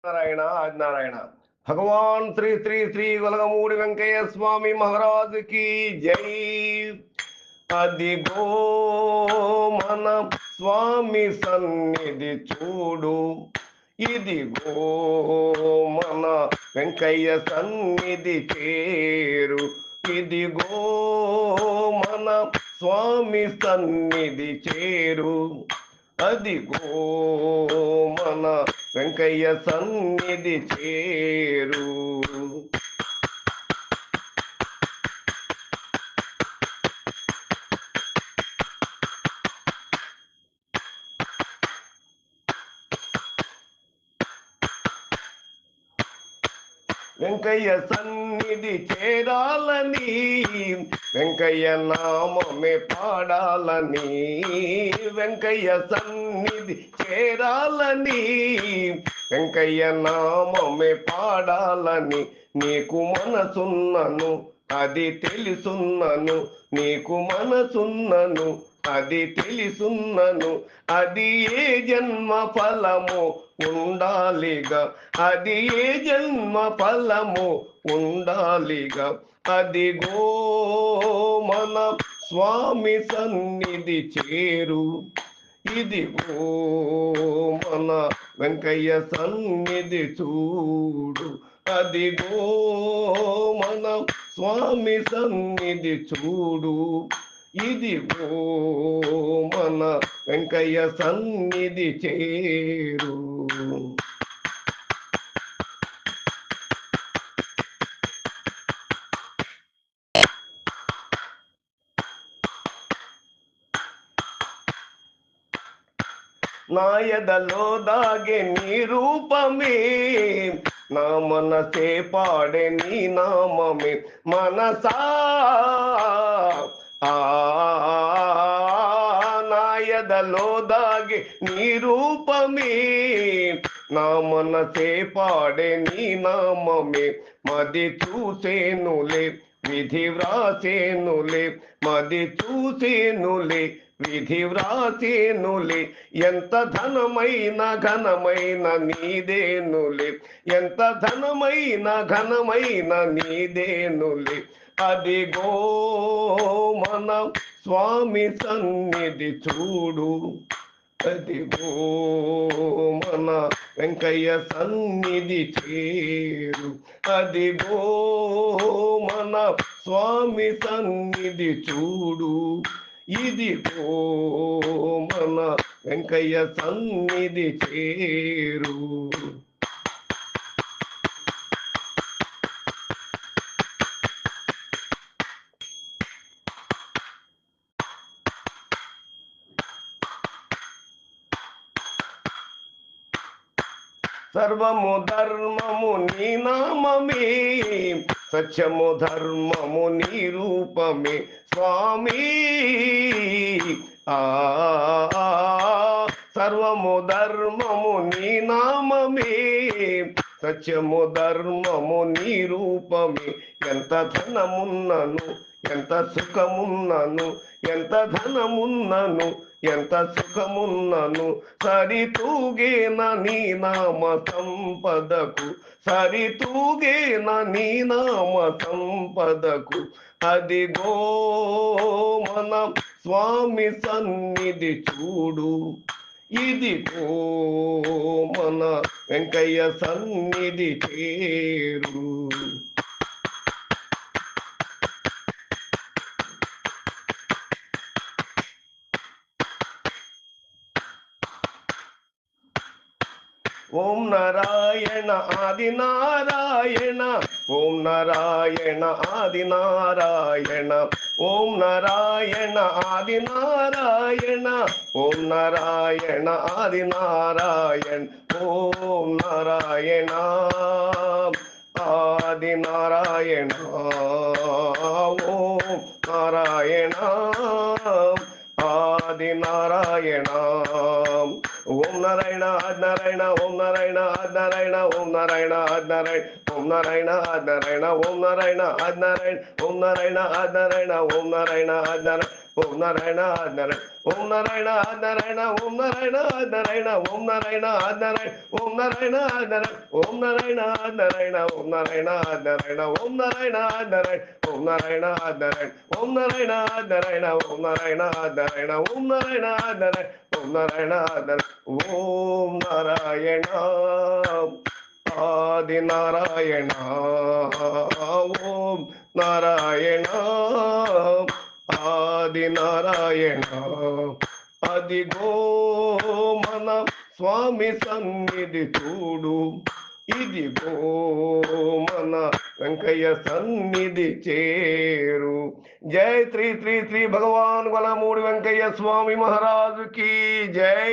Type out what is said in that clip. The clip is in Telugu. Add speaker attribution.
Speaker 1: నారాయణ ఆదినారాయణ. భగవాన్ శ్రీ శ్రీ శ్రీ గొలగమూడి వెంకయ్య స్వామి మహారాజుకి జై. అదిగో మన స్వామి సన్నిధి చూడు, ఇదిగో మన వెంకయ్య సన్నిధి చేరు, ఇదిగో మన స్వామి సన్నిధి చేరు, అదిగో మన వెంకయ్య సన్నిధి చేరు. వెంకయ్య సన్నిధి చేరాలని, వెంకయ్య నామమే పాడాలని, వెంకయ్య సన్నిధి చేరాలని, వెంకయ్య నామమే పాడాలని. నీకు మనసున్నను అది తెలుసున్నను, నీకు మనసున్నను అది తెలుసున్నను, అది ఏ జన్మ ఫలము ఉండాలిగా, అది ఏ జన్మ ఫలము ఉండాలిగా. అదిగో మన స్వామి సన్నిధి చేరు, ఇదిగో మన వెంకయ్య సన్నిధి చూడు, అదిగో మన స్వామి సన్నిధి చూడు, ఇదిగో మన వెంకయ్య సన్నిధి చేరు. నాయదలో దాగే నీ రూపమే, నా మనసే పాడే నీ నామమే. మనసా నాయదలో దాగే నీ రూపమే, నా మనసే పాడే నీ నామమే. మది చూసేనులే విధి వ్రాసేనులే, మది చూసేనులే విధి వ్రాసేనులే. ఎంత ధనమైన ఘనమైన నీదేనులే, ఎంత ధనమైన ఘనమైన నీదేనులే. అదిగో మన స్వామి సన్నిధి చూడు, అదిగో మన వెంకయ్య సన్నిధి చేరు, అదిగో మన స్వామి సన్నిధి చూడు, ఇదిగో మన వెంకయ్య సన్నిధి చేరు. సర్వము ధర్మము నీ నామమే, సత్యము ధర్మము నీ రూపమే. స్వామి సర్వము ధర్మము నీ నామమే, సత్యము ధర్మము నీ రూపమే. ఎంత ధనమున్నను ఎంత సుఖమున్నను, ఎంత ధనమున్నను ఎంత సుఖమున్నను, సరితూగేన నీ నామ సంపదకు, సరితూగేన నీ నామ సంపదకు. అదిగో మన స్వామి సన్నిధి చూడు, ఇదిగో మన వెంకయ్య సన్నిధి చేరు. ఓం నారాయణ ఆది నారాయణ, ఓం నారాయణ ఆది నారాయణ, ఓం నారాయణ ఆది నారాయణ, ఓం నారాయణ ఆది నారాయణ, ఓం నారాయణ ఆది నారాయణ, ఓం నారాయణ ఆది నారాయణ. ఓం నారాయణ ఆది నారాయణ, ఓం నారాయణ ఆది నారాయణ, ఓం నారాయణ ఆది నారాయణ, ఓం నారాయణ ఆది నారాయణ, ఓం నారాయణ ఆది నారాయణ, ఓం నారాయణ ఆది నారాయణ, ఓం నారాయణ ఆది నారాయణ, ఓం నారాయణ ఆది నారాయణ, ఓం నారాయణ నారాయణ ఓం నారాయణ నారాయణ ఓం నారాయణ నారాయణ ఓం నారాయణ నారాయణ ఓం నారాయణ నారాయణ ఓం నారాయణ నారాయణ ఓం నారాయణ నారాయణ ఓం నారాయణ నారాయణ ఓం నారాయణ నారాయణ ఓం నారాయణ నారాయణ ఓం నారాయణ నారాయణ ఓం నారాయణ నారాయణ ఓం నారాయణ ఆది నారాయణ ఓం నారాయణ ఆది నారాయణ అదిగో మన స్వామి సన్నిధి చూడు ఇదిగో మన వెంకయ్య సన్నిధి చేరు. జై శ్రీ శ్రీ శ్రీ భగవాన్ వలమూడి వెంకయ్య స్వామి మహారాజుకి జై.